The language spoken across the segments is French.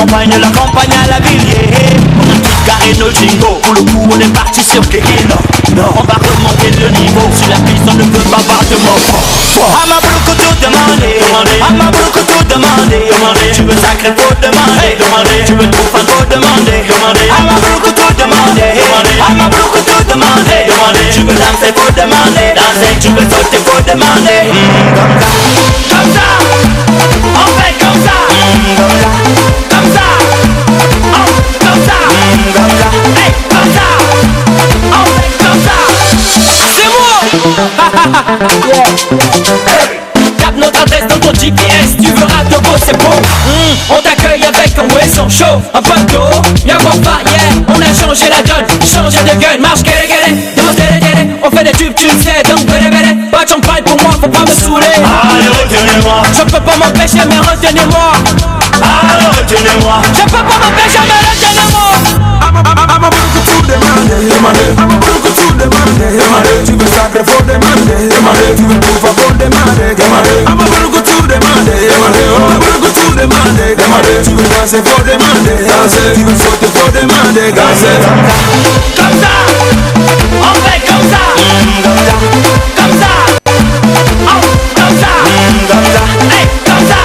campagne à la ville, yeah. On a tout carré nos jingles. Pour le coup on est parti sur Kéhino. On va remonter le niveau. Sur la piste on ne peut pas voir de mots. À ma bloc tout demander. À ma bloc tout demander. Tu veux sacré faut demander. Tu veux tout fan faut demander. À ma bloc tout demander. À ma bloc tout demander. Tu veux danser faut demander. Tu veux sauter faut demander. Comme ça, on fait comme ça. Comme ça, comme ça, hey, comme ça, on fait comme ça. C'est moi. Tape notre adresse dans ton GPS. Tu verras de beau, c'est beau. On t'accueille avec un Wesson chaud, un pote d'eau. Y'a quoi pas, yeah. On a changé la donne, changé de gun. Marche, gueule, danse, gueule. On fait des tubes, tu le sais, donc belle. Pas de champagne pour moi, faut pas me saouler. Allez, retenez-moi. Je peux pas m'empêcher, mais retenez-moi. Allez, retenez-moi. Je peux pas m'empêcher, mais retenez-moi. I'm a broke to demander. I'm a broke to demander. Tu veux sacré faut demander. Tu veux tout faire faut demander. I'm a broke to demander. I'm a broke to demander. Tu veux danser faut demander. Tu veux sauter faut demander. Comme ça, on fait comme ça. Comme ça, comme ça. Hey, comme ça,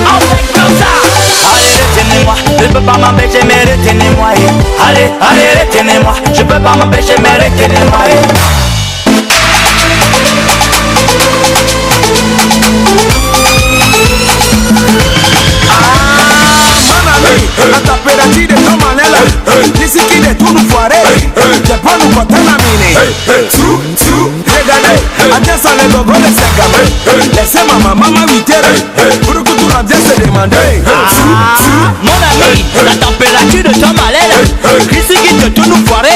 on fait comme ça. Allez, retenez-moi, je peux pas m'empêcher mais retenez-moi. Allez, allez, retenez-moi, je peux pas m'empêcher mais retenez-moi. La temperature de ton manela. D'ici qu'il est tout nous foiré. J'ai pas nous compter la mine. Regardez, adieu ça les gogos les segamés. Laissez maman 8h. Pour que tout la bien se demander. Mon ami, la température de ton malaise. D'ici qu'il est tout nous foiré.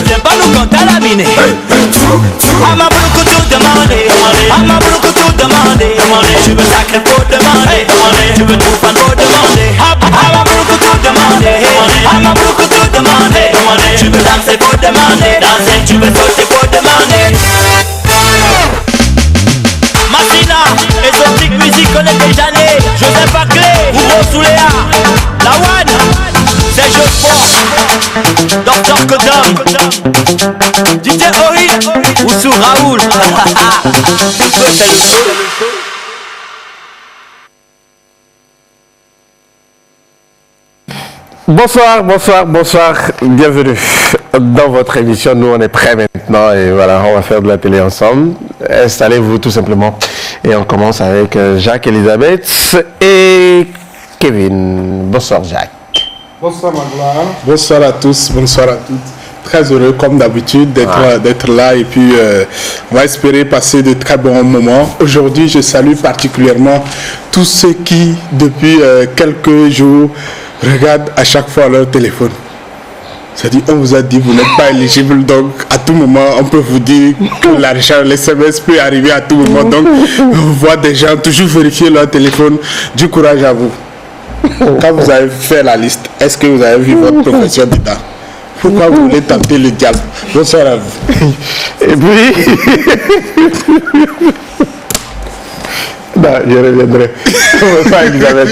Viens pas nous compter la mine. À ma bloc tout demander. À ma bloc tout demander. Tu veux sacré faut demander. Tu veux tout fan faut demander. À ma bloc tout demander. À ma bloc tout demander. Tu veux danser faut demander. Tu veux sauter faut demander. Martina, exotique musique on est déjà né. Joseph Aclé, Ouro Souléa, Lawan, Serge Fort, Dr Kodam, DJ Ori, Oussou Raoul. C'est le feu. Bonsoir, bienvenue dans votre émission. Nous on est prêts maintenant et voilà, on va faire de la télé ensemble. Installez-vous tout simplement et on commence avec Jacques Elisabeth et Kevin. Bonsoir Jacques. Bonsoir Magloire. Bonsoir à tous, bonsoir à toutes. Très heureux comme d'habitude d'être là et puis on va espérer passer de très bons moments. Aujourd'hui je salue particulièrement tous ceux qui depuis quelques jours regardent à chaque fois leur téléphone. C'est-à-dire on vous a dit vous n'êtes pas éligible, donc à tout moment on peut vous dire que l'argent, les SMS peut arriver à tout moment. Donc on voit des gens toujours vérifier leur téléphone. Du courage à vous. Quand vous avez fait la liste, est-ce que vous avez vu votre profession dedans? Pourquoi vous voulez tenter le diable? Bonsoir à vous. Et puis non, je reviendrai. Bonsoir Elisabeth.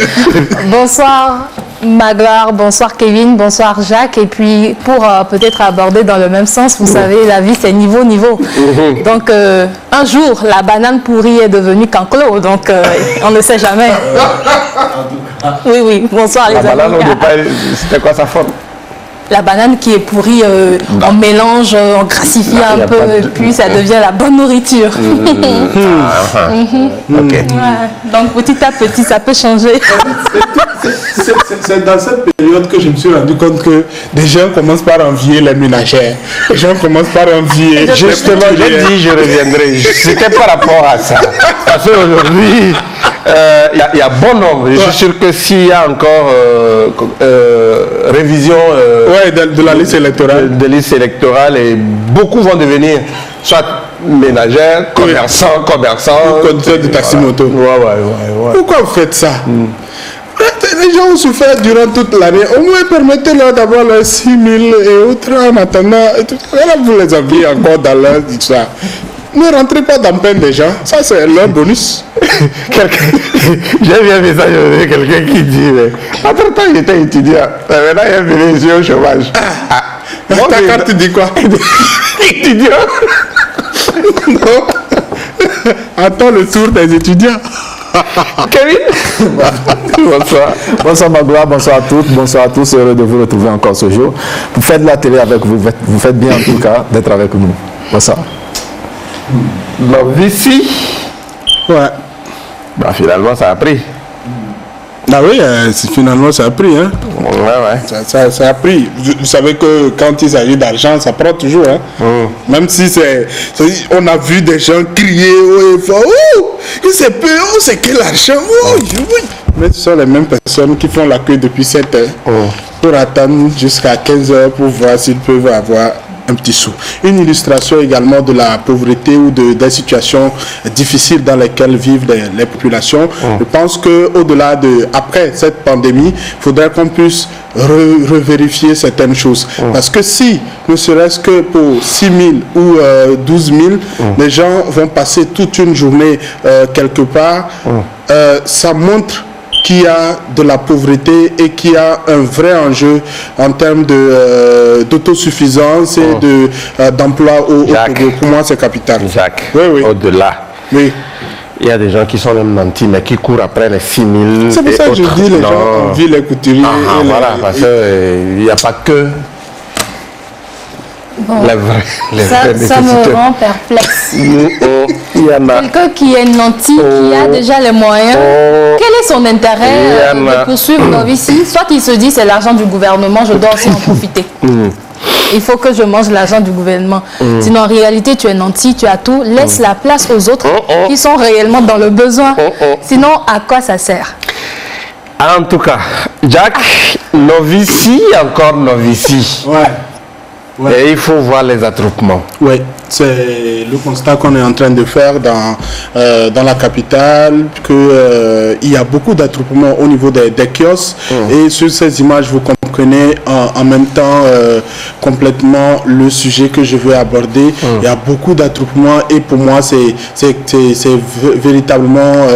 Bonsoir Magloire, bonsoir Kevin, bonsoir Jacques. Et puis pour peut-être aborder dans le même sens, vous savez, la vie c'est niveau. Donc un jour, la banane pourrie est devenue canclo, donc on ne sait jamais. Oui, bonsoir les amis. C'était quoi sa forme? La banane qui est pourrie, on mélange, on grassifie un peu et puis ça devient la bonne nourriture. Ok. Ouais. Donc petit à petit, ça peut changer. C'est dans cette période que je me suis rendu compte que des gens commencent par envier les ménagères. Les gens commencent par envier. Justement, j'ai dit je reviendrai. C'était par rapport à ça. Parce qu'aujourd'hui, il y a bon nombre. Je suis sûr que s'il y a encore révision de la liste électorale. De liste électorale, et beaucoup vont devenir soit ménagères, commerçants, conducteurs de taxi-moto. Ouais. Pourquoi vous faites ça? Les gens ont souffert durant toute l'année. Au moins, permettez-leur d'avoir leurs 6 000 et autres en attendant. Voilà, vous les habillez encore dans leur histoire. Ne rentrez pas dans peine des gens. Ça, c'est leur bonus. J'ai vu un message de quelqu'un qui dit entre-temps, j'étais étudiant. Maintenant, il est venu ici au chômage. Ta carte dit quoi? Étudiant. Non. Attends le tour des étudiants. Kevin. Bonsoir. Bonsoir Magloire, bonsoir à toutes, bonsoir à tous. Heureux de vous retrouver encore ce jour. Vous faites de la télé avec vous, vous faites bien en tout cas d'être avec nous. Bonsoir. Novici. Ouais. Bah, finalement, ça a pris. Ah oui, finalement, ça a pris. Hein. Ouais. Ça a pris. Vous savez que quand il s'agit d'argent, ça prend toujours. Hein. Même si on a vu des gens crier haut et fort. Oh, c'est peu, oh, c'est quel argent. Oh, oui. Mais ce sont les mêmes personnes qui font la queue depuis 7 heures pour attendre jusqu'à 15 heures pour voir s'ils peuvent avoir un petit sou. Une illustration également de la pauvreté ou des situations difficiles dans lesquelles vivent les populations. Je pense qu'au-delà après cette pandémie, il faudrait qu'on puisse revérifier certaines choses. Parce que si, ne serait-ce que pour 6 000 ou 12 000, les gens vont passer toute une journée quelque part, ça montre qu'il y a de la pauvreté et qu'il y a un vrai enjeu en termes d'autosuffisance et d'emploi pour moi c'est capital. Jacques, oui. Au-delà, oui. Il y a des gens qui sont même nantis mais qui courent après les 6 000. C'est pour ça que je dis les gens envient les couturiers. Voilà, parce qu'il n'y a pas que Bon, les ça me rend perplexe. Il y en a. Quelqu'un qui est nanti, qui a déjà les moyens, quel est son intérêt de poursuivre Novici? Soit il se dit c'est l'argent du gouvernement, je dois aussi en profiter. Il faut que je mange l'argent du gouvernement. Sinon, en réalité, tu es nanti, tu as tout. Laisse la place aux autres qui sont réellement dans le besoin. Sinon, à quoi ça sert? En tout cas, Jack, Novici, encore Novici. Ouais. Et il faut voir les attroupements. Oui, c'est le constat qu'on est en train de faire dans la capitale, qu'il y a beaucoup d'attroupements au niveau des kiosques. Et sur ces images, vous comprenez en même temps complètement le sujet que je veux aborder. Il y a beaucoup d'attroupements et pour moi, c'est véritablement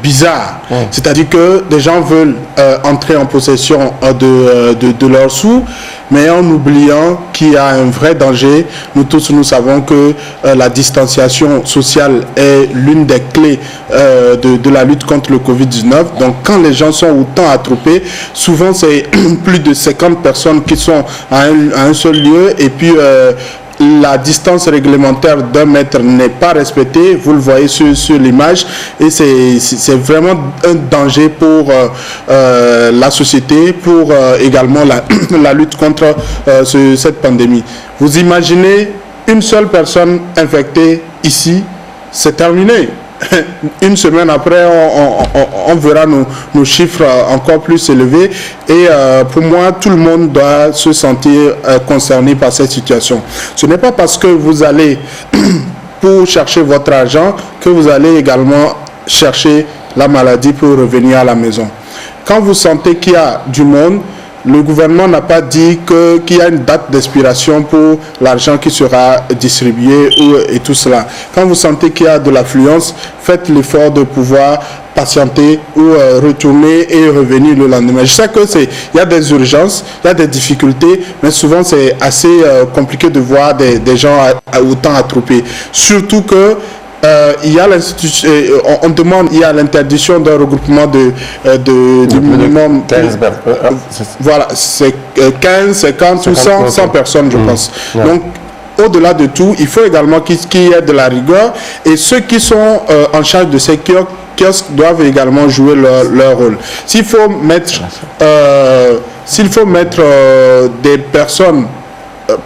bizarre. C'est-à-dire que des gens veulent entrer en possession de leurs sous, mais en oubliant qu'il y a un vrai danger. Nous tous, nous savons que la distanciation sociale est l'une des clés de la lutte contre le Covid-19. Donc, quand les gens sont autant attroupés, souvent, c'est plus de 50 personnes qui sont à un seul lieu. Et puis, la distance réglementaire d'1 mètre n'est pas respectée, vous le voyez sur l'image, et c'est vraiment un danger pour la société, pour également la lutte contre cette pandémie. Vous imaginez une seule personne infectée ici, c'est terminé. Une semaine après, on verra nos chiffres encore plus élevés. Et pour moi, tout le monde doit se sentir concerné par cette situation. Ce n'est pas parce que vous allez pour chercher votre argent que vous allez également chercher la maladie pour revenir à la maison. Quand vous sentez qu'il y a du monde, le gouvernement n'a pas dit qu'il y a une date d'expiration pour l'argent qui sera distribué et tout cela. Quand vous sentez qu'il y a de l'affluence, faites l'effort de pouvoir patienter ou retourner et revenir le lendemain. Je sais que il y a des urgences, il y a des difficultés, mais souvent c'est assez compliqué de voir des gens autant attroupés. Surtout que il y a on demande, il y a l'interdiction d'un regroupement de minimum 15, voilà, c'est 15, 50 ou 100 personnes, je pense. Donc, au-delà de tout, il faut également qu'il y ait de la rigueur, et ceux qui sont en charge de ces kiosques doivent également jouer leur rôle. S'il faut mettre des personnes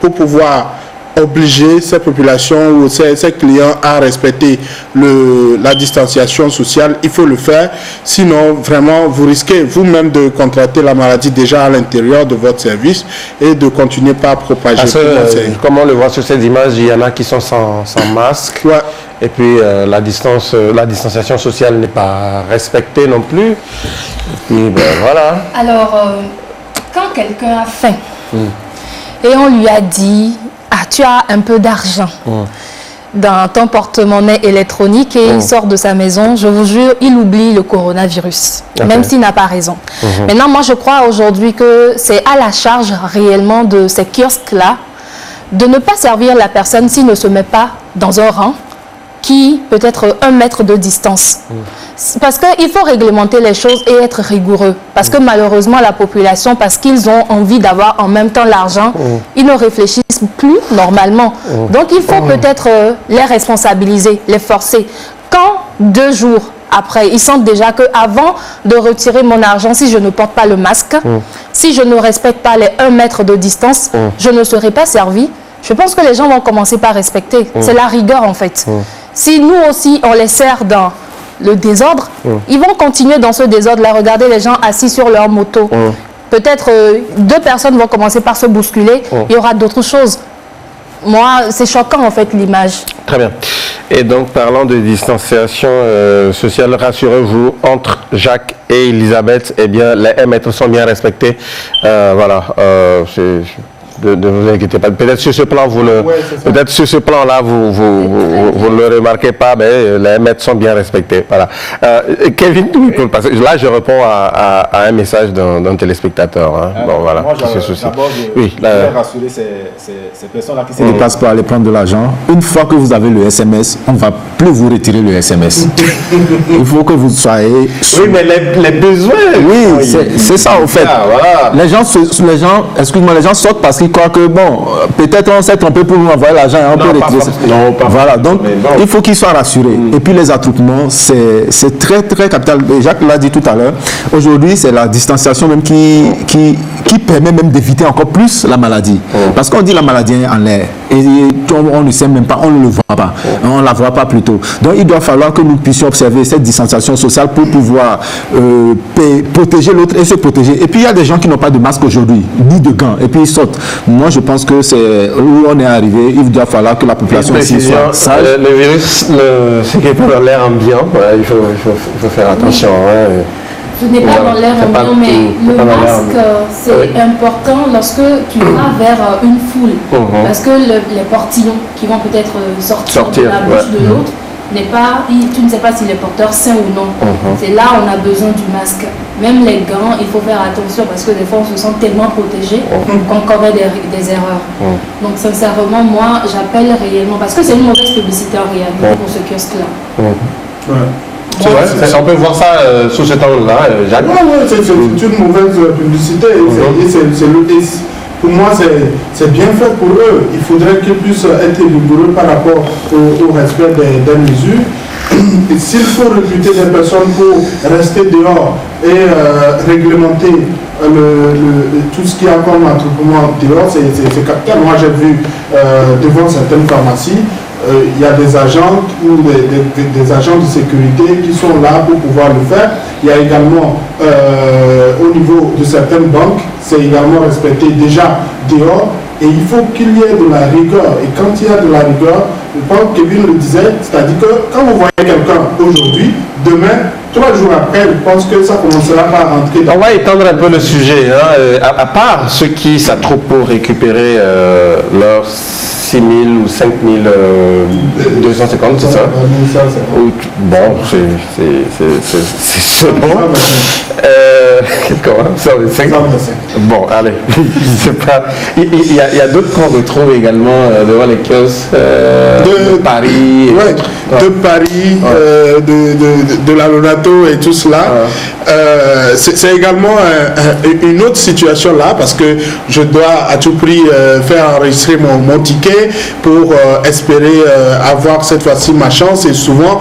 pour pouvoir obliger ces populations ou ces clients à respecter la distanciation sociale, il faut le faire. Sinon, vraiment, vous risquez vous-même de contracter la maladie déjà à l'intérieur de votre service et de continuer par propager. Comme on le voit sur ces images, il y en a qui sont sans masque. Ouais. Et puis la distanciation sociale n'est pas respectée non plus. Et puis voilà. Alors, quand quelqu'un a faim et on lui a dit: ah, tu as un peu d'argent. dans ton porte-monnaie électronique et il sort de sa maison, je vous jure, il oublie le coronavirus, même s'il n'a pas raison. Maintenant, moi, je crois aujourd'hui que c'est à la charge réellement de ces kiosques-là de ne pas servir la personne s'il ne se met pas dans un rang qui peut être 1 mètre de distance. Parce qu'il faut réglementer les choses et être rigoureux. Parce que malheureusement, la population, parce qu'ils ont envie d'avoir en même temps l'argent, ils ne réfléchissent plus normalement. Donc il faut peut-être les responsabiliser, les forcer. Quand 2 jours après, ils sentent déjà qu'avant de retirer mon argent, si je ne porte pas le masque, si je ne respecte pas les 1 mètre de distance, je ne serai pas servi. Je pense que les gens vont commencer par respecter. C'est la rigueur en fait. Si nous aussi, on les sert dans le désordre, ils vont continuer dans ce désordre-là. Regardez les gens assis sur leur moto. Peut-être 2 personnes vont commencer par se bousculer. Il y aura d'autres choses. Moi, c'est choquant en fait l'image. Très bien. Et donc, parlant de distanciation sociale, rassurez-vous, entre Jacques et Elisabeth, eh bien, les 1 mètre sont bien respectés. Voilà. Ne vous inquiétez pas. Peut-être sur ce plan, peut-être sur ce plan-là, vous ne le remarquez pas, mais les 1 mètre sont bien respectés. Voilà. Kevin, parce que là, je réponds à un message d'un téléspectateur. Hein. Bon, voilà. Moi, d'abord, je voudrais rassurer ces personnes-là qui se déplacent pour aller prendre de l'argent. Une fois que vous avez le SMS, on ne va plus vous retirer le SMS. Il faut que vous soyez... Oui, mais les besoins... Oui, c'est ça, au fait. Ah, voilà. Les gens, excuse-moi, les gens sortent parce qu'ils croient que, bon, peut-être on s'est trompé pour nous envoyer l'argent et on peut retirer ça. Non, pas voilà, donc il faut qu'ils soient rassurés. Et puis les attroupements, c'est très, très capital. Et Jacques l'a dit tout à l'heure. Aujourd'hui, c'est la distanciation même qui permet même d'éviter encore plus la maladie. Parce qu'on dit la maladie en l'air. Et on ne sait même pas, on ne le voit pas. On ne la voit pas plutôt. Donc il doit falloir que nous puissions observer cette distanciation sociale pour pouvoir protéger l'autre et se protéger. Et puis il y a des gens qui n'ont pas de masque aujourd'hui, ni de gants, et puis ils sautent. Moi je pense que c'est où on est arrivé, il doit falloir que la population aussi soit sage. Le virus, ce qui est pas dans l'air ambiant, il faut faire attention. Ce n'est pas dans l'air ambiant, mais le masque, c'est important lorsque tu vas vers une foule. Parce que les portillons qui vont peut-être sortir de la bouche de l'autre, tu ne sais pas si les porteurs sains ou non. C'est là on a besoin du masque. Même les gants, il faut faire attention parce que des fois on se sent tellement protégé qu'on commet des erreurs. Donc sincèrement, moi j'appelle réellement, parce que c'est une mauvaise publicité en réalité pour ce kiosque-là. C'est vrai, on peut voir ça sous cet angle-là, Jacques. C'est une mauvaise publicité. Pour moi, c'est bien fait pour eux. Il faudrait qu'ils puissent être rigoureux par rapport au respect des mesures. S'il faut recruter des personnes pour rester dehors et réglementer tout ce qui est comme attroupement dehors, c'est capital. Moi, j'ai vu devant certaines pharmacies, il y a des agents ou des agents de sécurité qui sont là pour pouvoir le faire. Il y a également au niveau de certaines banques, c'est également respecté déjà dehors. Et il faut qu'il y ait de la rigueur. Et quand il y a de la rigueur, je pense que Kevin le disait, c'est-à-dire que quand vous voyez quelqu'un aujourd'hui, demain, 3 jours après, je pense que ça commencera par rentrer dans... On va étendre un peu le sujet. Hein. À part ceux qui s'attroupent pour récupérer leurs 6 000 ou 5 250, c'est ça? Bon, c'est bon. Bon, allez. Il y a d'autres qu'on retrouve également devant les kiosques de Paris. De Paris, de la Lonato et tout cela. C'est également une autre situation là, parce que je dois à tout prix faire enregistrer mon ticket pour espérer avoir cette fois-ci ma chance. Et souvent,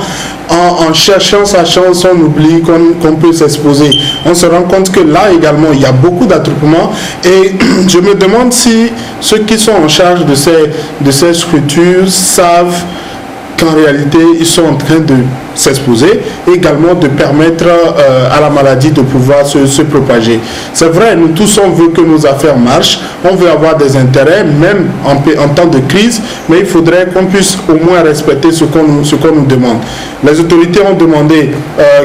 en cherchant sa chance, on oublie qu'on peut s'exposer. On se rend compte que là également, il y a beaucoup d'attroupements. Et je me demande si ceux qui sont en charge de ces structures savent qu'en réalité, ils sont en train de s'exposer, et également de permettre à la maladie de pouvoir se propager. C'est vrai, nous tous on veut que nos affaires marchent, on veut avoir des intérêts, même en temps de crise, mais il faudrait qu'on puisse au moins respecter ce qu'on nous demande. Les autorités ont demandé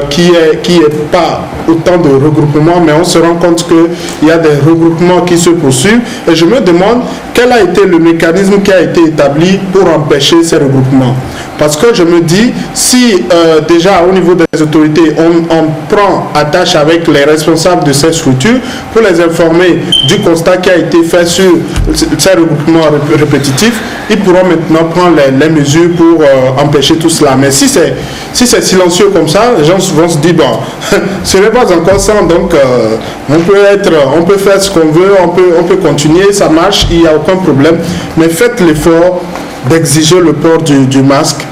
qu'il n'y ait pas autant de regroupements, mais on se rend compte qu'il y a des regroupements qui se poursuivent, et je me demande quel a été le mécanisme qui a été établi pour empêcher ces regroupements. Parce que je me dis, si déjà au niveau des autorités, on prend attache avec les responsables de ces structures pour les informer du constat qui a été fait sur ces regroupements répétitifs, ils pourront maintenant prendre les mesures pour empêcher tout cela. Mais si c'est silencieux comme ça, les gens vont se dire, bon, ce n'est pas encore ça, donc on peut faire ce qu'on veut, on peut continuer, ça marche, il n'y a aucun problème. Mais faites l'effort d'exiger le port du masque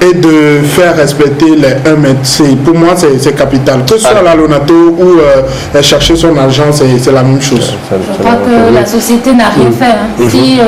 et de faire respecter les 1 mètre. Pour moi, c'est capital. Que ce soit la Lonato ou chercher son argent, c'est la même chose. Je crois que la société n'a rien fait. Si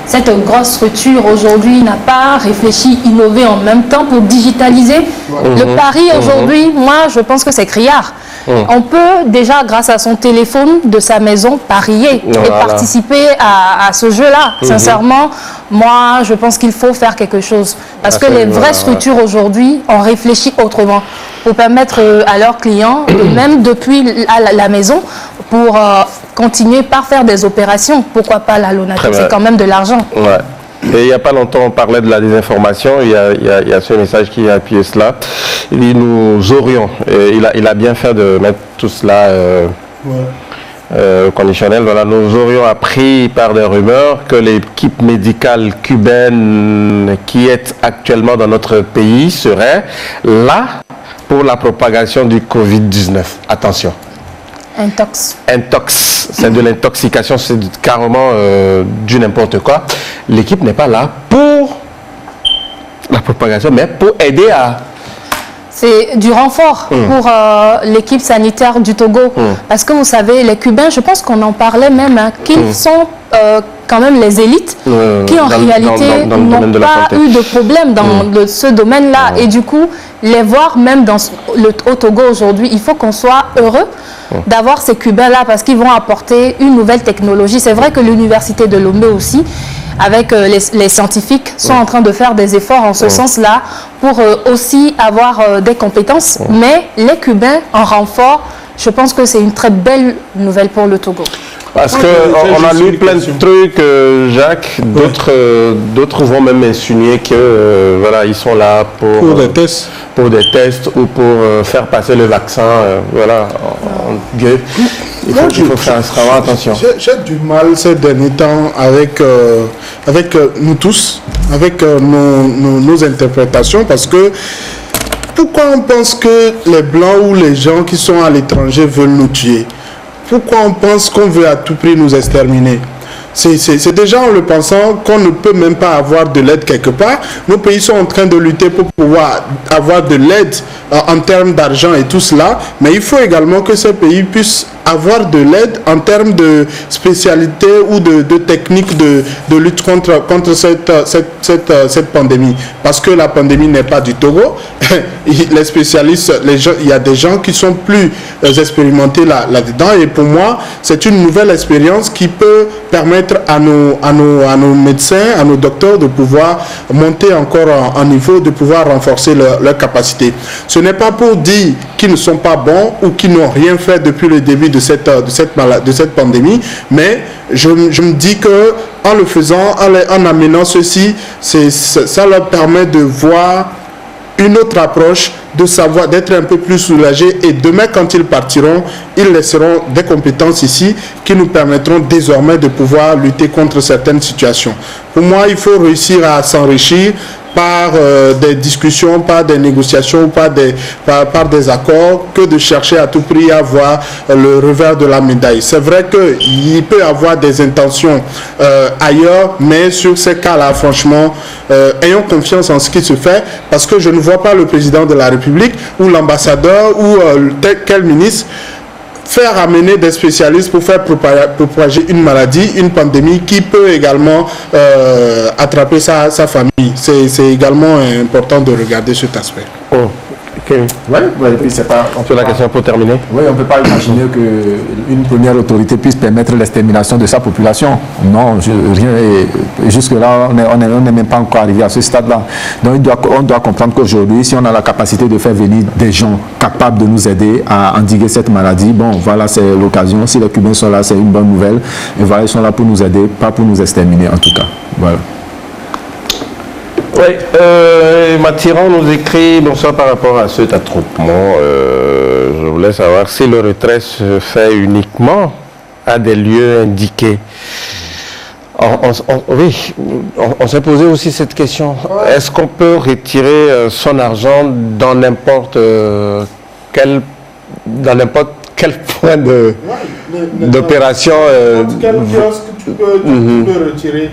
cette grosse structure aujourd'hui n'a pas réfléchi, innové en même temps pour digitaliser, le pari aujourd'hui, moi, je pense que c'est criard. On peut déjà, grâce à son téléphone de sa maison, parier et participer à ce jeu-là. Sincèrement, moi, je pense qu'il faut faire quelque chose. Parce que les vraies structures aujourd'hui ont réfléchi autrement pour permettre à leurs clients, même depuis la maison, pour continuer par faire des opérations. Pourquoi pas la Lonato? C'est quand même de l'argent. Ouais. Et il n'y a pas longtemps, on parlait de la désinformation. Il y a ce message qui a appuyé cela. Il dit nous aurions. Il a bien fait de mettre tout cela conditionnel. Voilà, nous aurions appris par des rumeurs que l'équipe médicale cubaine qui est actuellement dans notre pays serait là pour la propagation du Covid-19. Attention. Intox, c'est de l'intoxication, c'est carrément du n'importe quoi. L'équipe n'est pas là pour la propagation, mais pour aider à... C'est du renfort pour l'équipe sanitaire du Togo. Parce que vous savez, les Cubains, je pense qu'on en parlait même, qu'ils sont quand même les élites qui en réalité n'ont pas eu de problème dans ce domaine-là. Et du coup, les voir même au Togo aujourd'hui, il faut qu'on soit heureux d'avoir ces Cubains-là parce qu'ils vont apporter une nouvelle technologie. C'est vrai que l'université de Lomé aussi, avec les scientifiques, sont en train de faire des efforts en ce sens-là pour aussi avoir des compétences. Mais les Cubains en renfort, je pense que c'est une très belle nouvelle pour le Togo. Parce qu'on a lu plein de trucs, Jacques, d'autres vont même insinuer que voilà, ils sont là pour des tests ou pour faire passer le vaccin, voilà, il faut faire extrêmement attention. J'ai du mal ces derniers temps avec nous tous, avec nos interprétations, parce que pourquoi on pense que les Blancs ou les gens qui sont à l'étranger veulent nous tuer? Pourquoi on pense qu'on veut à tout prix nous exterminer? C'est déjà en le pensant qu'on ne peut même pas avoir de l'aide quelque part. Nos pays sont en train de lutter pour pouvoir avoir de l'aide en termes d'argent et tout cela, mais il faut également que ces pays puissent avoir de l'aide en termes de spécialité ou de techniques de lutte contre cette pandémie. Parce que la pandémie n'est pas du Togo. Les spécialistes, il y a des gens qui sont plus expérimentés là-dedans. Et pour moi, c'est une nouvelle expérience qui peut permettre à nos médecins, à nos docteurs de pouvoir monter encore en niveau, de pouvoir renforcer leur capacité. Ce n'est pas pour dire qu'ils ne sont pas bons ou qu'ils n'ont rien fait depuis le début de cette pandémie, mais je me dis que en le faisant, en amenant ceci, ça leur permet de voir une autre approche, de savoir, d'être un peu plus soulagés, et demain quand ils partiront, ils laisseront des compétences ici qui nous permettront désormais de pouvoir lutter contre certaines situations. Pour moi, il faut réussir à s'enrichir par des discussions, par des négociations, par des accords, que de chercher à tout prix à avoir le revers de la médaille. C'est vrai qu'il peut y avoir des intentions ailleurs, mais sur ces cas-là, franchement, ayons confiance en ce qui se fait, parce que je ne vois pas le président de la République ou l'ambassadeur ou quel ministre faire amener des spécialistes pour faire propager une maladie, une pandémie qui peut également attraper sa famille. C'est également important de regarder cet aspect. Oh. Okay. Ouais, et puis c'est pas. Sur la question pour terminer. Oui, on ne peut pas imaginer qu'une première autorité puisse permettre l'extermination de sa population. Non, rien. Jusque-là, on n'est même pas encore arrivé à ce stade-là. Donc on doit comprendre qu'aujourd'hui, si on a la capacité de faire venir des gens capables de nous aider à endiguer cette maladie, bon, voilà, c'est l'occasion. Si les Cubains sont là, c'est une bonne nouvelle. Et voilà, ils sont là pour nous aider, pas pour nous exterminer en tout cas. Voilà. Oui, Mathiran nous écrit, bonsoir, par rapport à cet attroupement, je voulais savoir si le retrait se fait uniquement à des lieux indiqués. On s'est posé aussi cette question. Est-ce qu'on peut retirer son argent dans n'importe quel point d'opération Quel kiosque tu peux retirer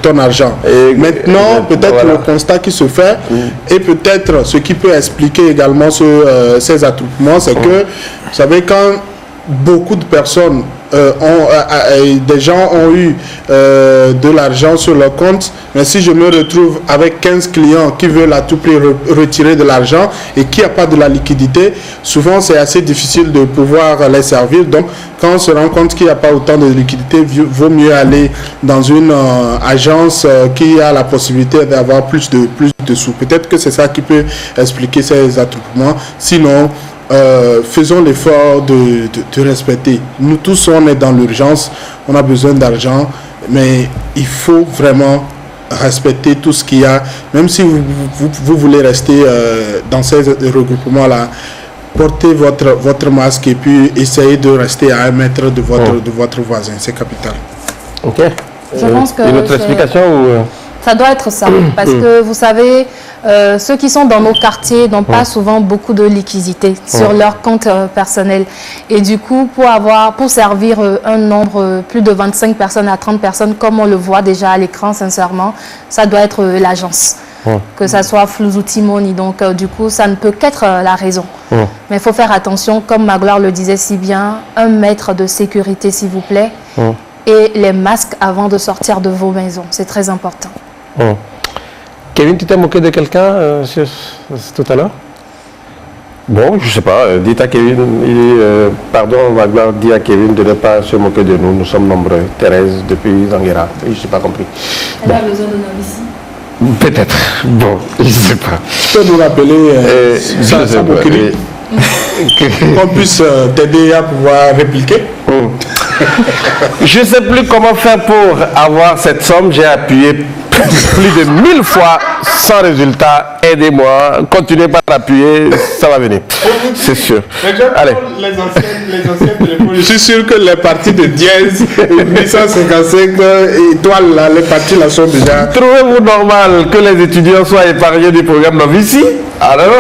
ton argent. Et maintenant, peut-être voilà. Le constat qui se fait, et peut-être ce qui peut expliquer également ces attroupements, c'est que, vous savez, quand beaucoup de personnes des gens ont eu de l'argent sur leur compte, mais si je me retrouve avec 15 clients qui veulent à tout prix retirer de l'argent et qui n'a pas de la liquidité, souvent c'est assez difficile de pouvoir les servir. Donc quand on se rend compte qu'il n'y a pas autant de liquidité, vaut mieux aller dans une agence qui a la possibilité d'avoir plus de sous. Peut-être que c'est ça qui peut expliquer ces attroupements. Sinon, faisons l'effort de respecter. Nous tous, on est dans l'urgence, on a besoin d'argent, mais il faut vraiment respecter tout ce qu'il y a. Même si vous voulez rester dans ces regroupements-là, portez votre masque et puis essayez de rester à 1 mètre de votre voisin. C'est capital. Ok. Je pense que une autre explication ou... Ça doit être ça, parce que vous savez, ceux qui sont dans nos quartiers n'ont pas souvent beaucoup de liquidité sur leur compte personnel. Et du coup, pour servir un nombre plus de 25 personnes à 30 personnes, comme on le voit déjà à l'écran, sincèrement, ça doit être l'agence. Que ça soit Flous ou Timoni. Donc, du coup, ça ne peut qu'être la raison. Mais il faut faire attention, comme Magloire le disait si bien, 1 mètre de sécurité, s'il vous plaît, et les masques avant de sortir de vos maisons. C'est très important. Kevin, tu t'es moqué de quelqu'un tout à l'heure? Bon, je sais pas. Dites à Kevin, pardon, Magloire dit à Kevin de ne pas se moquer de nous. Nous sommes nombreux. Thérèse, depuis Zanguera. Je n'ai pas compris. Elle a besoin de nous ici. Peut-être. Bon, je ne sais pas. Tu peux nous rappeler ça moquerie qu'on puisse t'aider à pouvoir répliquer. Je ne sais plus comment faire pour avoir cette somme. J'ai appuyé plus de 1000 fois sans résultat. Aidez-moi. Continuez par appuyer. Ça va venir. C'est sûr. Allez. Les anciens téléphones. Je suis sûr que les parties de dièse 855 étoiles, là, les parties là sont déjà... Trouvez-vous normal que les étudiants soient épargnés du programme Novici? Alors,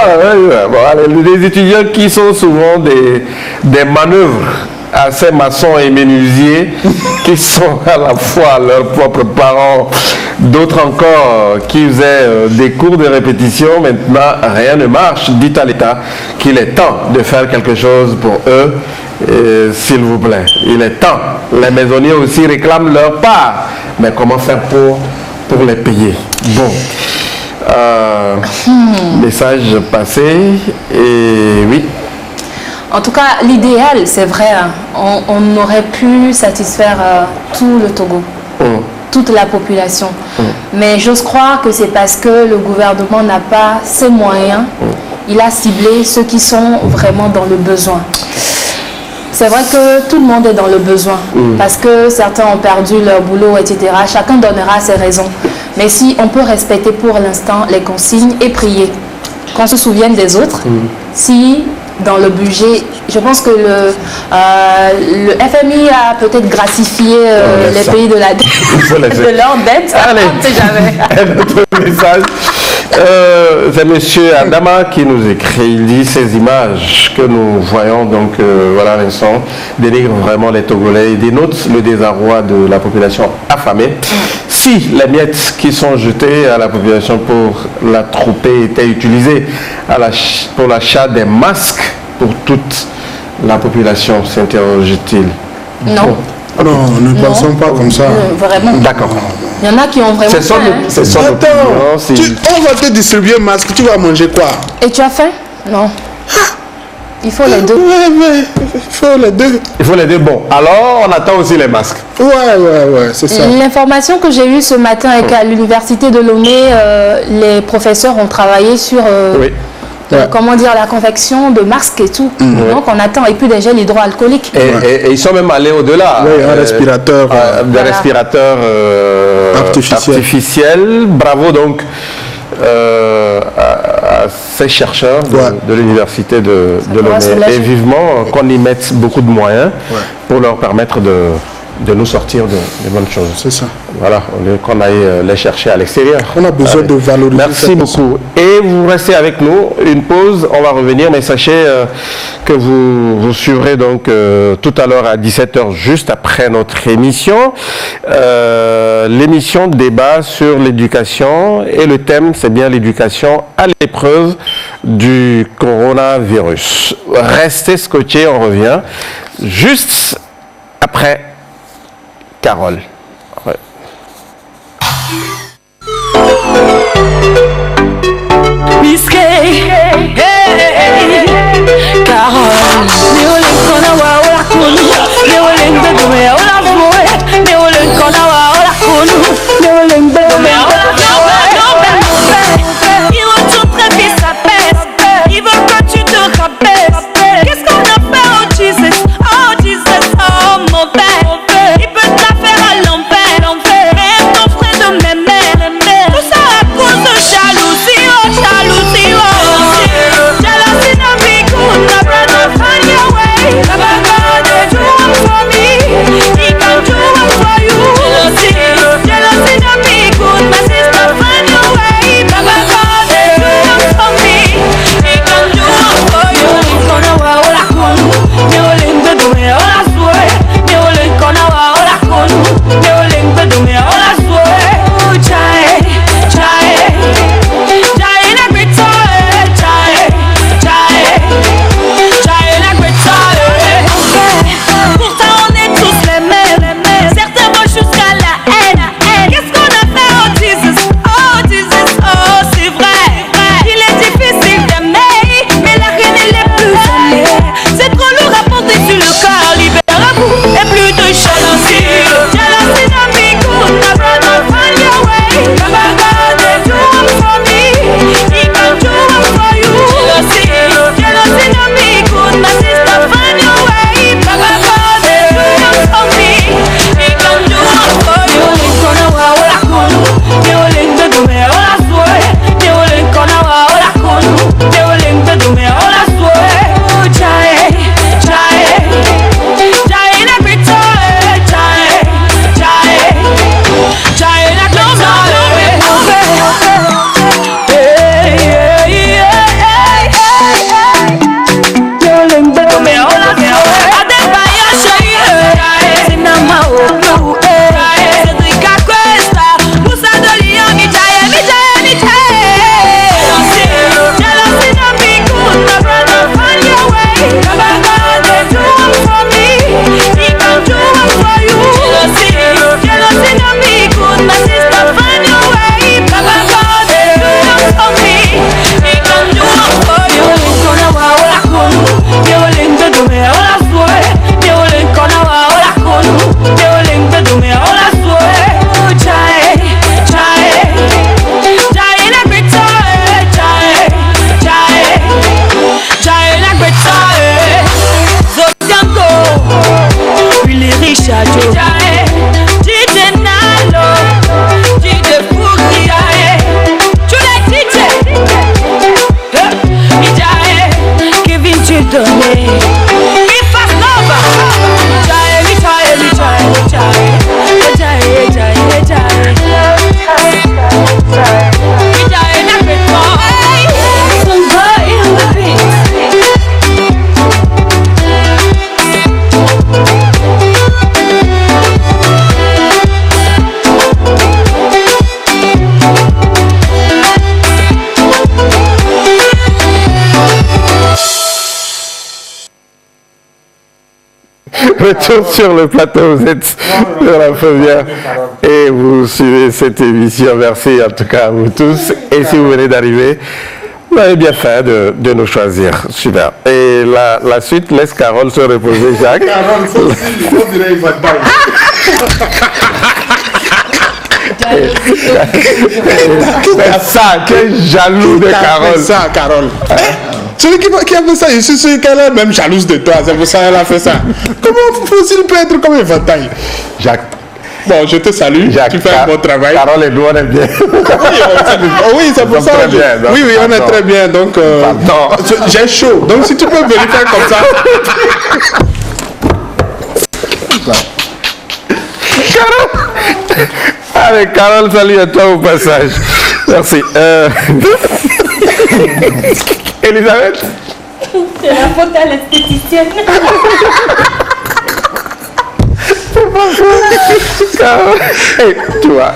les étudiants qui sont souvent des manœuvres assez maçons et menuisiers qui sont à la fois leurs propres parents, d'autres encore qui faisaient des cours de répétition. Maintenant, rien ne marche. Dites à l'État qu'il est temps de faire quelque chose pour eux, s'il vous plaît. Il est temps. Les maisonniers aussi réclament leur part. Mais comment faire pour les payer? Bon. Message passé. Et oui. En tout cas, l'idéal, c'est vrai, on aurait pu satisfaire tout le Togo, toute la population. Mais j'ose croire que c'est parce que le gouvernement n'a pas ses moyens. Il a ciblé ceux qui sont vraiment dans le besoin. C'est vrai que tout le monde est dans le besoin, parce que certains ont perdu leur boulot, etc. Chacun donnera ses raisons. Mais si on peut respecter pour l'instant les consignes et prier, qu'on se souvienne des autres, si... Dans le budget, je pense que le FMI a peut-être gratifié les pays de leur dette. Allez, on ne sait jamais. Un autre message. C'est monsieur Adama qui nous écrit. Il dit ces images que nous voyons, donc voilà, Vincent, dénigrent vraiment les Togolais et dénotent le désarroi de la population affamée. Si les miettes qui sont jetées à la population pour la trouper étaient utilisées pour l'achat des masques pour toute la population, s'interroge-t-il? Non. Non, ne pensons pas comme ça. Vraiment. D'accord. Il y en a qui ont vraiment C'est son, faim, hein. c'est son opinion. Attends, on va te distribuer un masque, tu vas manger quoi? Et tu as faim? Non. Il faut les deux. Ouais, il faut les deux. Il faut les deux. Bon, alors on attend aussi les masques. Ouais, c'est ça. L'information que j'ai eue ce matin est qu'à l'université de Lomé, les professeurs ont travaillé sur Oui. comment dire, la confection de masques et tout. Donc on attend. Et puis des gels hydroalcooliques. Et ils sont même allés au-delà. Oui, un respirateur. Des Voilà. respirateurs artificiels. Bravo donc à ces chercheurs de l'université de pourra Lomé. soulager. Et vivement qu'on y mette beaucoup de moyens pour leur permettre de nous sortir de bonnes choses. C'est ça. Voilà, au lieu qu'on aille les chercher à l'extérieur. On a besoin de valoriser. Merci cette beaucoup. Et vous restez avec nous. Une pause, on va revenir, mais sachez que vous suivrez donc tout à l'heure à 17h, juste après notre émission, l'émission débat sur l'éducation. Et le thème, c'est bien l'éducation à l'épreuve du coronavirus. Restez scotchés, on revient juste après Carole. Ouais. Risqué, Carole. Ils retournent très vite sa peste. Ils veulent que tu te rabaisses. Qu'est-ce qu'on a fait? Oh Jesus, oh mon père. Il peut te la faire à l'envers. Même ton frère de mes mères. Tout ça à cause de jalousie, oh jalousie, oh. retour sur le plateau, vous êtes sur la première et vous suivez cette émission. Merci en tout cas à vous tous. Et si vous venez d'arriver, vous avez bien fait de nous choisir. Super. Et la suite, laisse Carole se reposer, Jacques. Carole, ça aussi, on dirait qu'il va te bailler. C'est ça, quel jaloux de Carole. C'est ça, Carole. Celui qui a fait ça, je suis sûr qu'elle est même jalouse de toi. C'est pour ça qu'elle a fait ça. Comment faut-il peut être comme éventail? Jacques. Bon, je te salue. Jacques, tu fais un bon travail. Carole et nous, on est bien. Oui, c'est pour ça. Oui, on est très bien. Donc, j'ai chaud. Donc, si tu peux venir faire comme ça. Carole. Allez, Carole, salut à toi au passage. Merci. Elisabeth? C'est la faute à l'esthéticienne. Carole. Hey, tu vois.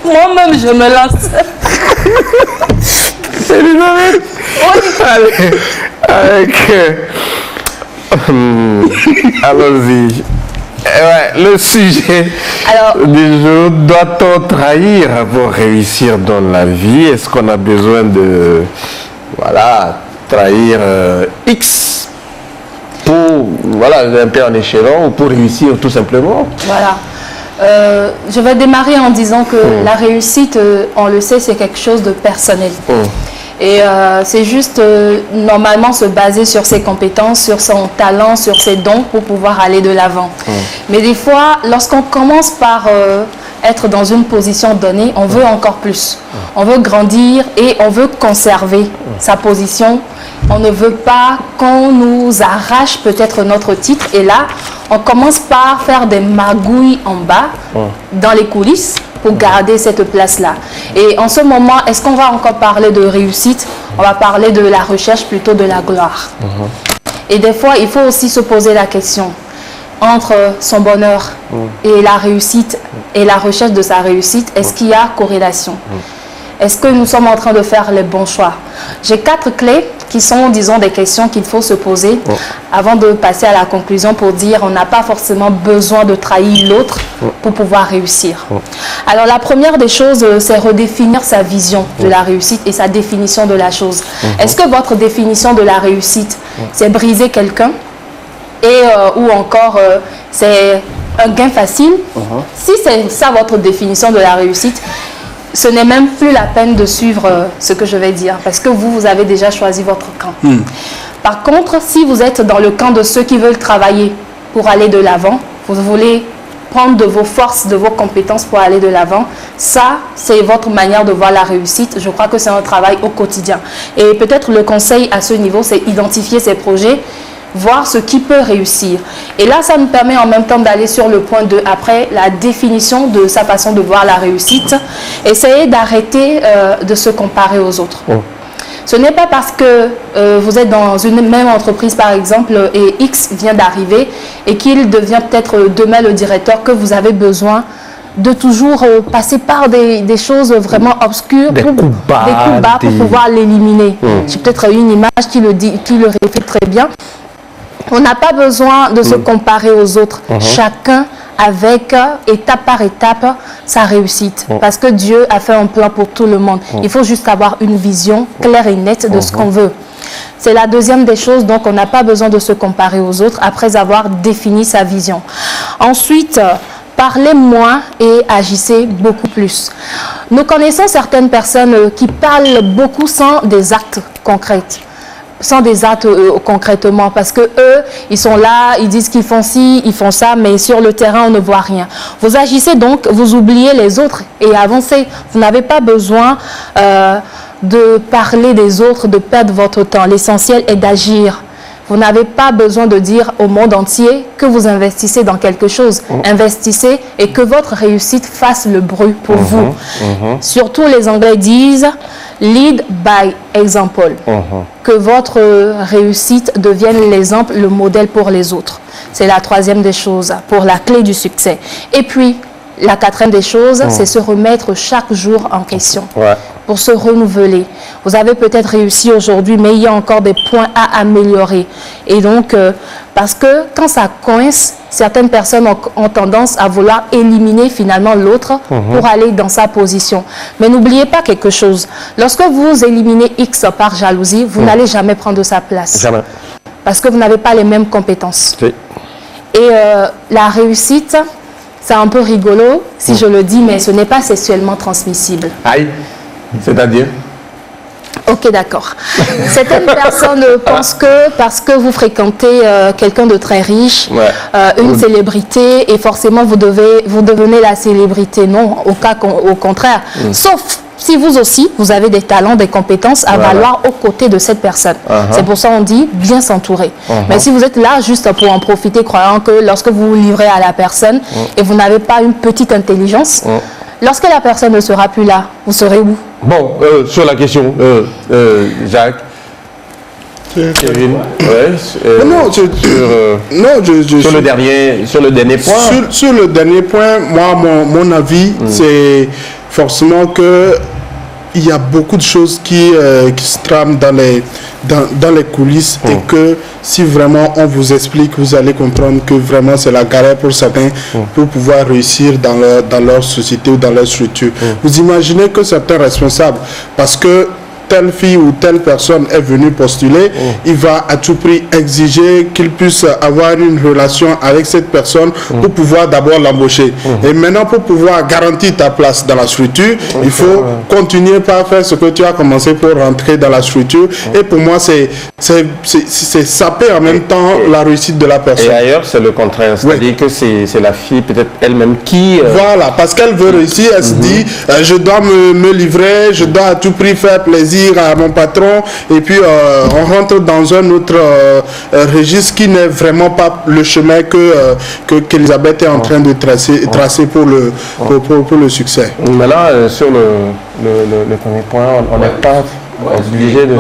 Moi-même, je me lance. Elisabeth? Allez, avec... allons-y. Ouais, le sujet du jour, doit-on trahir pour réussir dans la vie? Est-ce qu'on a besoin de trahir X pour grimper en échelon ou pour réussir tout simplement? Voilà. Je vais démarrer en disant que la réussite, on le sait, c'est quelque chose de personnel. Et c'est juste normalement se baser sur ses compétences, sur son talent, sur ses dons pour pouvoir aller de l'avant. Mais des fois, lorsqu'on commence par être dans une position donnée, on veut encore plus. On veut grandir et on veut conserver sa position. On ne veut pas qu'on nous arrache peut-être notre titre. Et là, on commence par faire des magouilles en bas, dans les coulisses, pour garder cette place-là. Et en ce moment, est-ce qu'on va encore parler de réussite? On va parler de la recherche plutôt de la gloire. Et des fois, il faut aussi se poser la question entre son bonheur et la réussite et la recherche de sa réussite, est-ce qu'il y a corrélation? Est-ce que nous sommes en train de faire les bons choix? J'ai 4 clés qui sont, disons, des questions qu'il faut se poser avant de passer à la conclusion pour dire on n'a pas forcément besoin de trahir l'autre pour pouvoir réussir. Alors, la première des choses, c'est redéfinir sa vision de la réussite et sa définition de la chose. Est-ce que votre définition de la réussite, c'est briser quelqu'un et ou encore c'est un gain facile? Si c'est ça votre définition de la réussite, ce n'est même plus la peine de suivre ce que je vais dire parce que vous avez déjà choisi votre camp. Par contre, si vous êtes dans le camp de ceux qui veulent travailler pour aller de l'avant, vous voulez prendre de vos forces, de vos compétences pour aller de l'avant, ça, c'est votre manière de voir la réussite. Je crois que c'est un travail au quotidien. Et peut-être le conseil à ce niveau, c'est identifier ses projets, voir ce qui peut réussir. Et là, ça nous permet en même temps d'aller sur le point 2, après la définition de sa façon de voir la réussite. Essayez d'arrêter de se comparer aux autres. Ce n'est pas parce que vous êtes dans une même entreprise, par exemple, et X vient d'arriver et qu'il devient peut-être demain le directeur que vous avez besoin de toujours passer par des choses vraiment obscures, des coups bas pour pouvoir l'éliminer. J'ai peut-être une image qui le reflète très bien. On n'a pas besoin de se comparer aux autres. Chacun avec, étape par étape, sa réussite. Parce que Dieu a fait un plan pour tout le monde. Il faut juste avoir une vision claire et nette de ce qu'on veut. C'est la deuxième des choses, donc on n'a pas besoin de se comparer aux autres après avoir défini sa vision. Ensuite, parlez moins et agissez beaucoup plus. Nous connaissons certaines personnes qui parlent beaucoup sans des actes concrets. Sans des actes concrètement, parce que eux, ils sont là, ils disent qu'ils font ci, ils font ça, mais sur le terrain, on ne voit rien. Vous agissez donc, vous oubliez les autres et avancez. Vous n'avez pas besoin de parler des autres, de perdre votre temps. L'essentiel est d'agir. Vous n'avez pas besoin de dire au monde entier que vous investissez dans quelque chose. Investissez et que votre réussite fasse le bruit pour vous. Surtout, les Anglais disent « lead by example ». Que votre réussite devienne l'exemple, le modèle pour les autres. C'est la troisième des choses, pour la clé du succès. Et puis, la quatrième des choses, c'est se remettre chaque jour en question. pour se renouveler. Vous avez peut-être réussi aujourd'hui, mais il y a encore des points à améliorer. Et donc, parce que quand ça coince, certaines personnes ont tendance à vouloir éliminer finalement l'autre pour aller dans sa position. Mais n'oubliez pas quelque chose. Lorsque vous éliminez X par jalousie, vous n'allez jamais prendre sa place. Jamais. Parce que vous n'avez pas les mêmes compétences. Oui. Et la réussite, c'est un peu rigolo si je le dis, mais ce n'est pas sexuellement transmissible. Aïe, c'est-à-dire? Ok, d'accord. Certaines personnes pensent que parce que vous fréquentez quelqu'un de très riche, une célébrité, et forcément vous devenez la célébrité. Non, au contraire. Sauf si vous aussi, vous avez des talents, des compétences à valoir aux côtés de cette personne. C'est pour ça qu'on dit bien s'entourer. Mais si vous êtes là juste pour en profiter, croyant que lorsque vous vous livrez à la personne et vous n'avez pas une petite intelligence, lorsque la personne ne sera plus là, vous serez où? Bon, sur la question, Jacques, Kevin, sur le dernier point. Sur le dernier point, moi, mon avis, c'est forcément que il y a beaucoup de choses qui se trament dans les coulisses et que si vraiment on vous explique, vous allez comprendre que vraiment c'est la galère pour certains pour pouvoir réussir dans leur société ou dans leur structure. Vous imaginez que certains responsables, parce que telle fille ou telle personne est venue postuler, il va à tout prix exiger qu'il puisse avoir une relation avec cette personne pour pouvoir d'abord l'embaucher. Et maintenant, pour pouvoir garantir ta place dans la structure, il faut continuer par faire ce que tu as commencé pour rentrer dans la structure. Et pour moi, c'est saper en même temps la réussite de la personne. Et ailleurs, c'est le contraire. C'est-à-dire que c'est la fille, peut-être elle-même, qui... Voilà, parce qu'elle veut réussir, elle se dit, je dois me livrer, je dois à tout prix faire plaisir à mon patron, et puis on rentre dans un autre registre qui n'est vraiment pas le chemin qu'Elisabeth est en train de tracer pour le succès. Maintenant, sur le premier point, on n'est pas obligé de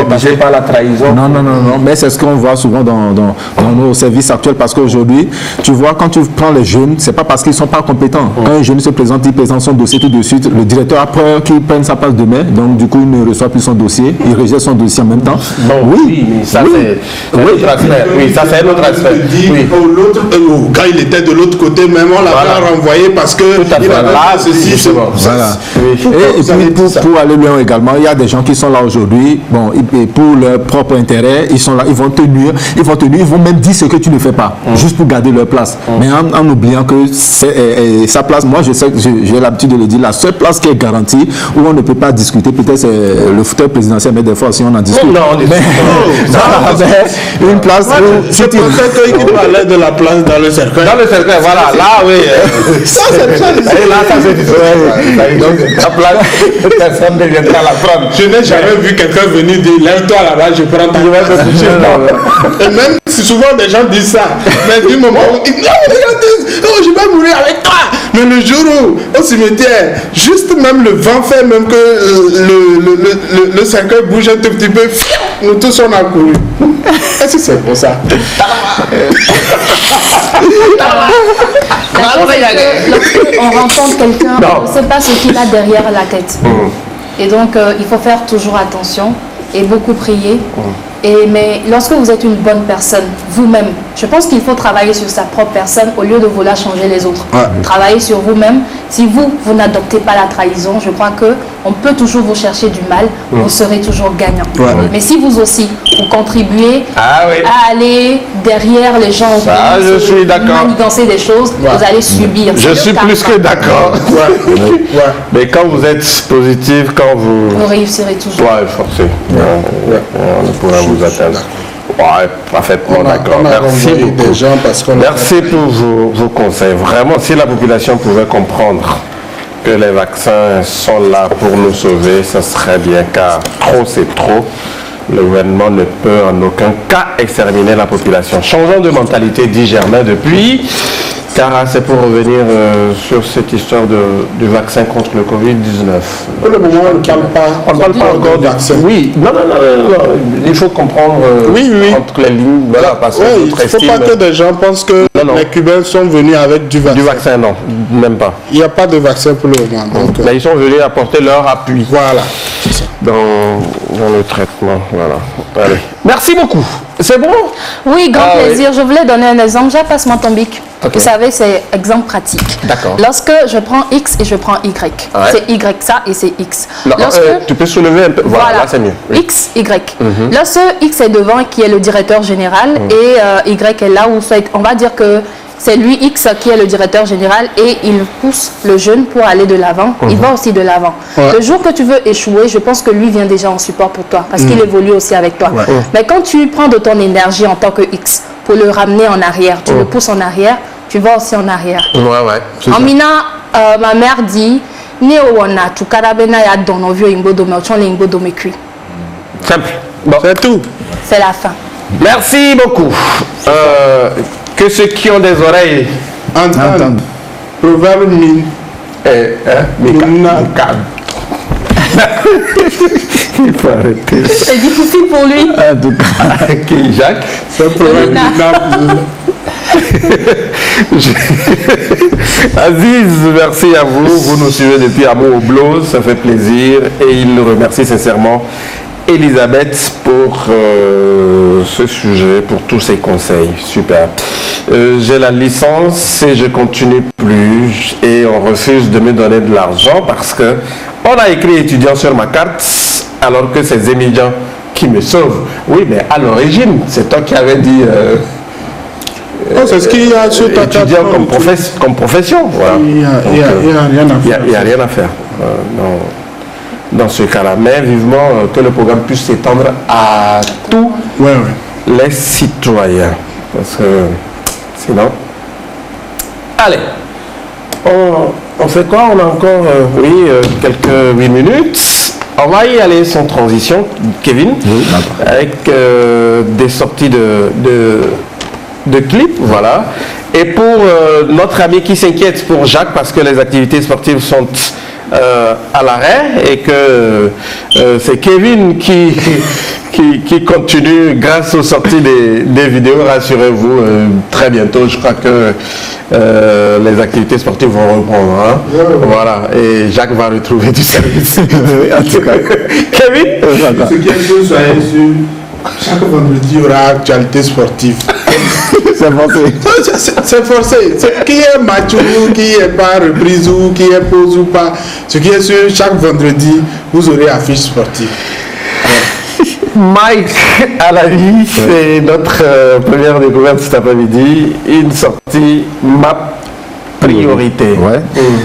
passer par la trahison. Non, mais c'est ce qu'on voit souvent dans nos services actuels, parce qu'aujourd'hui, tu vois, quand tu prends les jeunes, c'est pas parce qu'ils sont pas compétents. Quand un jeune se présente, il présente son dossier tout de suite, le directeur a peur qu'il prenne sa place demain, donc du coup, il ne reçoit plus son dossier, il rejette son dossier en même temps. Bon, oui, mais ça c'est un autre aspect. Oui, ça c'est un autre aspect. Quand il était de l'autre côté, même on l'a renvoyé parce que il avait ceci. Voilà. Et puis pour aller loin également, il y a des gens qui sont là aujourd'hui, bon, et pour leur propre intérêt, ils sont là, ils vont tenir, ils vont même dire ce que tu ne fais pas, juste pour garder leur place. Mais en oubliant que sa place, moi je sais que j'ai l'habitude de le dire, la seule place qui est garantie, où on ne peut pas discuter, peut-être c'est le fauteuil présidentiel, mais des fois aussi on en discute. Une place où... Je pensais qu'il parlait de la place dans le cercueil. Dans le cercueil, voilà, là oui. Ça c'est ça. Là, ça c'est différent. Donc la place, personne ne viendra la prendre. Je n'ai jamais vu quelqu'un venir dire lève-toi là-bas, je prends ta place. Et même si souvent des gens disent ça, mais du moment où ils disent oh, je vais mourir avec toi. Mais le jour où au cimetière, juste même le vent fait même que le cercueil bouge un tout petit peu, nous tous on a couru. Est-ce que c'est pour ça? Lorsqu'on rencontre quelqu'un, on ne sait pas ce qu'il a derrière la tête. Et donc, il faut faire toujours attention et beaucoup prier. Mais lorsque vous êtes une bonne personne, vous-même, je pense qu'il faut travailler sur sa propre personne au lieu de vouloir changer les autres. Travailler sur vous-même. Si vous n'adoptez pas la trahison, je crois qu'on peut toujours vous chercher du mal, vous serez toujours gagnant. Mais si vous aussi, vous contribuez à aller derrière les gens, je suis d'accord, manigancer des choses, vous allez subir. Je suis plus que d'accord. Mais quand vous êtes positif, quand vous réussirez toujours. Forcément. On pourra vous atteindre. Parfaitement d'accord. Merci pour vos conseils. Vraiment, si la population pouvait comprendre que les vaccins sont là pour nous sauver, ce serait bien, car trop c'est trop. Le gouvernement ne peut en aucun cas exterminer la population. Changeons de mentalité, dit Germain, depuis Cara, c'est pour revenir sur cette histoire du vaccin contre le Covid-19. Pour le moment, on ne parle pas. On ne parle pas encore du vaccin. Oui, non. Il faut comprendre oui. entre les lignes. Voilà, parce que il ne faut pas que des gens pensent que les Cubains sont venus avec du vaccin. Du vaccin, non, même pas. Il n'y a pas de vaccin pour le moment. Donc, mais ils sont venus apporter leur appui. Voilà, c'est ça. Dans le traitement. Voilà. Allez. Merci beaucoup. C'est bon? Oui, grand plaisir. Oui. Je voulais donner un exemple. J'ai passé ton bic. Okay. Vous savez, c'est exemple pratique. D'accord. Lorsque je prends X et je prends Y, c'est Y ça et c'est X. Non, tu peux soulever un peu. Voilà, là c'est mieux. Oui. X, Y. Lorsque X est devant, qui est le directeur général, et Y est là où on va dire que c'est lui X qui est le directeur général et il pousse le jeune pour aller de l'avant. Il va aussi de l'avant. Le jour que tu veux échouer, je pense que lui vient déjà en support pour toi parce qu'il évolue aussi avec toi. Mais quand tu prends de ton énergie en tant que X pour le ramener en arrière, tu le pousses en arrière, tu vas aussi en arrière. En Mina, ma mère dit simple. Bon. C'est tout. C'est la fin. Merci beaucoup. Que ceux qui ont des oreilles entendent. Proverbe il faut arrêter. C'est difficile pour lui. En tout cas, qui Jacques? C'est un proverbe. Aziz, merci à vous. Vous nous suivez depuis Amour au Blues, ça fait plaisir. Et il nous remercie sincèrement Elisabeth pour ce sujet, pour tous ses conseils. Super. J'ai la licence et je continue plus et on refuse de me donner de l'argent parce que on a écrit étudiant sur ma carte alors que c'est Zemidjan qui me sauve. Oui, mais à l'origine, c'est toi qui avais dit c'est ce qu'il y a sur ta carte. Étudiant comme profession. Voilà. Il n'y a rien à faire. Dans ce cas-là, mais vivement que le programme puisse s'étendre à tous les citoyens. Parce que sinon... Allez, on fait quoi? On a encore quelques 8 minutes. On va y aller sans transition, Kevin, avec des sorties de clips, voilà. Et pour notre ami qui s'inquiète pour Jacques, parce que les activités sportives sont... à l'arrêt et que c'est Kevin qui continue grâce aux sorties des vidéos, rassurez-vous, très bientôt je crois que les activités sportives vont reprendre, hein? Voilà, et Jacques va retrouver du service. En tout cas, Kevin, ce qui est sûr, soyez sûr, chaque vendredi il y aura actualité sportive. C'est forcé. C'est forcé. Qui est match ou qui est pas reprise ou qui est pause ou pas. Ce qui est sûr, chaque vendredi, vous aurez affiche sportive. Mike à la vie, c'est notre première découverte cet après-midi. Une sortie map priorité.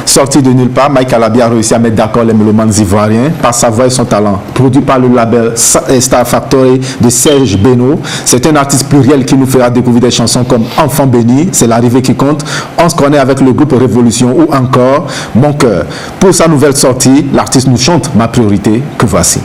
Sorti de nulle part, Mike Alabi a réussi à mettre d'accord les mélomanes ivoiriens par sa voix et son talent. Produit par le label Star Factory de Serge Beno. C'est un artiste pluriel qui nous fera découvrir des chansons comme Enfant béni, c'est l'arrivée qui compte. On se connaît avec le groupe Révolution ou encore Mon cœur. Pour sa nouvelle sortie, l'artiste nous chante Ma priorité, que voici.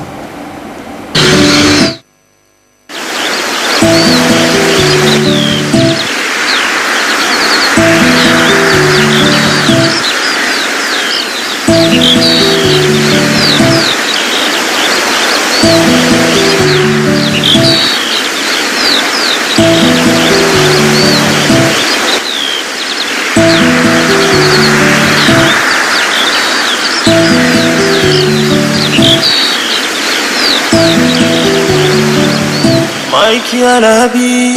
Mikey à la vie,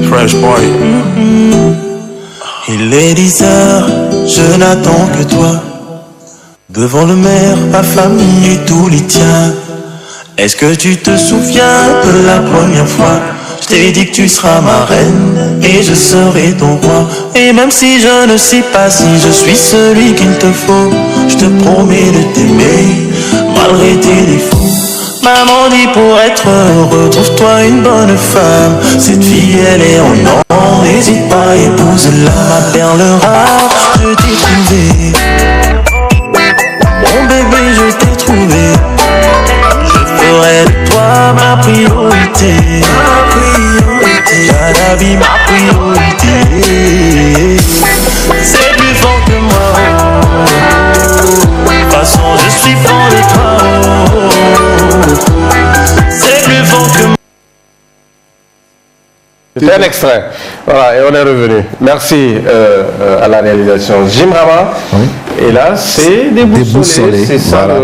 Fresh boy. Il est 10 heures, je n'attends que toi. Devant le maire, ma famille et tous les tiens. Est-ce que tu te souviens de la première fois? Je t'ai dit que tu seras ma reine et je serai ton roi. Et même si je ne sais pas si je suis celui qu'il te faut, je te promets de t'aimer malgré tes défauts. Maman dit pour être heureux, trouve-toi une bonne femme. Cette fille elle est en or, n'hésite pas, épouse-la. Ma perle rare, je t'ai trouvé. Mon bébé, je t'ai trouvé. Je ferai de toi ma priorité. Ma priorité, ma priorité. si fort de toi. C'est plus fort que moi. C'était un extrait. Voilà, et on est revenu. Merci à la réalisation Jim Rama. Oui. Et là, c'est Déboussolé. C'est ça voilà.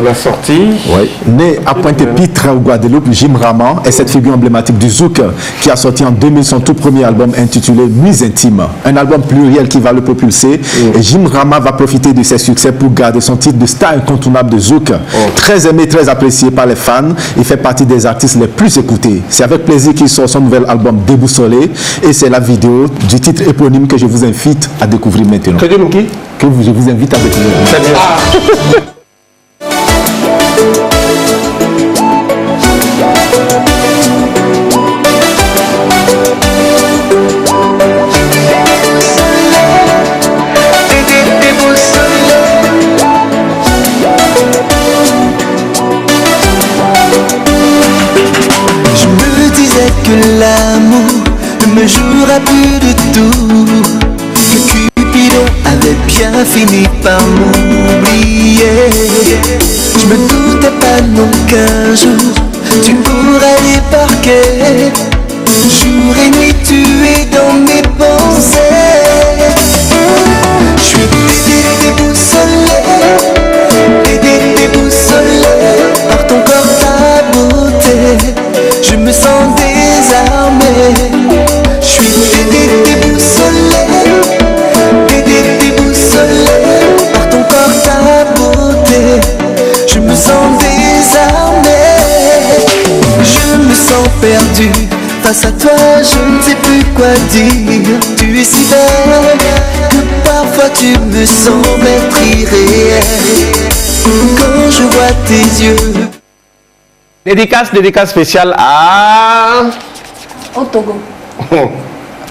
La sortie. Oui. Né à Pointe-Pitre au Guadeloupe, Jim Rama est cette figure emblématique du zouk qui a sorti en 2000 son tout premier album intitulé Nuits Intimes. Un album pluriel qui va le propulser. Et Jim Rama va profiter de ses succès pour garder son titre de star incontournable de zouk. Très aimé, très apprécié par les fans. Il fait partie des artistes les plus écoutés. C'est avec plaisir qu'il sort son nouvel album Déboussolé. Et c'est la vidéo du titre éponyme que je vous invite à découvrir maintenant. Que je vous invite à découvrir. Je me disais que l'amour ne me jouera plus de tout, que Cupidon avait bien fini par m'oublier. Je me doutais pas non qu'un jour tu pourrais débarquer. Jour et nuit tu es dans mes pensées. Je suis déboussolé, déboussolé par ton corps, ta beauté. Je me sens désarmé. Je suis déboussolé, déboussolé par ton corps, ta beauté. Je me sens désarmé. Je me sens perdu. Face à toi, je ne sais plus quoi dire. Tu es si belle que parfois tu me sembles être irréel. Quand je vois tes yeux. Dédicace spéciale à... Au Togo.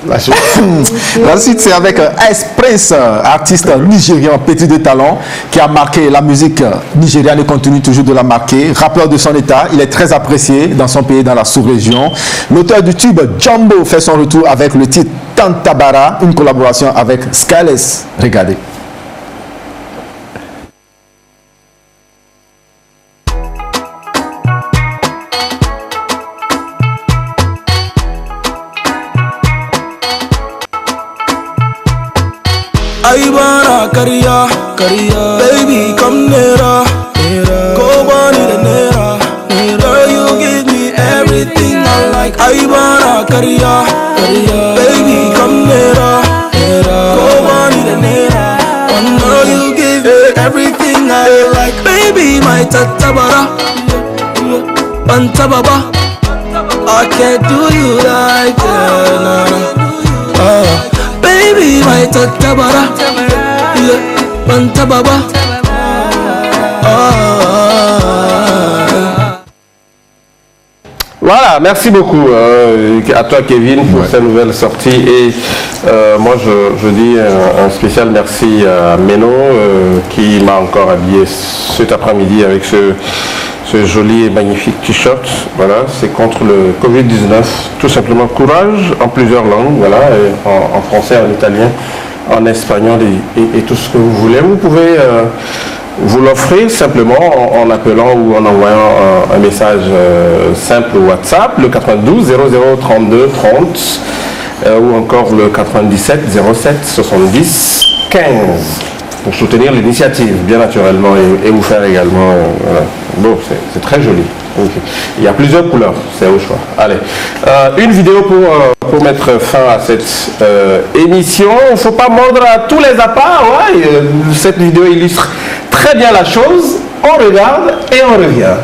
La suite, c'est avec Ice Prince, artiste nigérian pétri de talent, qui a marqué la musique nigériane et continue toujours de la marquer. Rappeur de son état, il est très apprécié dans son pays, dans la sous-région. L'auteur du tube Jumbo fait son retour avec le titre Tantabara, une collaboration avec Skyless. Regardez. Aibara Karia, baby come nearer, go on in the nearer, girl you give me everything I like. Aibara Karia, baby come nearer, go on in the nearer, one girl you give me everything I like. Baby my tatabara, bantababa, I can't do you like that. Baby, my tatabara, yeah, bantababa. Voilà, merci beaucoup à toi Kevin pour cette nouvelle sortie et moi je dis un spécial merci à Meno qui m'a encore habillé cet après-midi avec ce joli et magnifique t-shirt. Voilà, c'est contre le Covid-19, tout simplement courage en plusieurs langues, voilà, en français, en italien, en espagnol et tout ce que vous voulez. Vous pouvez vous l'offrir simplement en appelant ou en envoyant un message simple WhatsApp, le 92 00 32 30 ou encore le 97 07 70 15 pour soutenir l'initiative, bien naturellement, et vous faire également. Voilà. Bon, c'est très joli. Okay. Il y a plusieurs couleurs, c'est au choix. Allez, une vidéo pour mettre fin à cette émission. Il ne faut pas mordre à tous les appâts. Ouais, cette vidéo illustre très bien la chose. On regarde et on revient.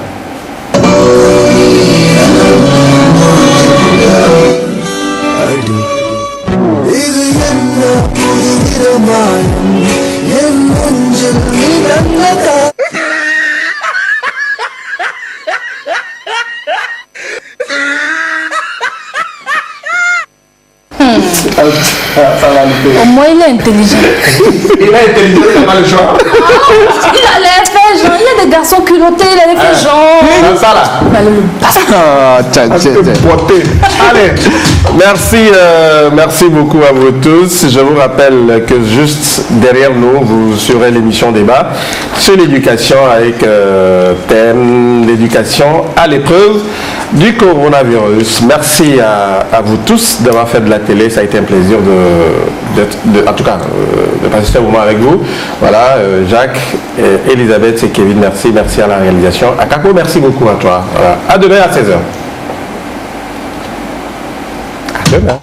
Au moins il est intelligent. Il est intelligent, il n'a pas le choix. Il allait faire genre, il y a des garçons culottés, il allait faire genre. ça là. Ah, tcha, tcha, tcha. Allez, merci beaucoup à vous tous. Je vous rappelle que juste derrière nous, vous aurez l'émission débat sur l'éducation avec thème l'éducation à l'épreuve du coronavirus. Merci à vous tous d'avoir fait de la télé. Ça a été un plaisir en tout cas, de passer un moment avec vous. Voilà, Jacques, Elisabeth et Kevin, merci. Merci à la réalisation. À Kako, merci beaucoup à toi. Voilà. À demain à 16h. À demain.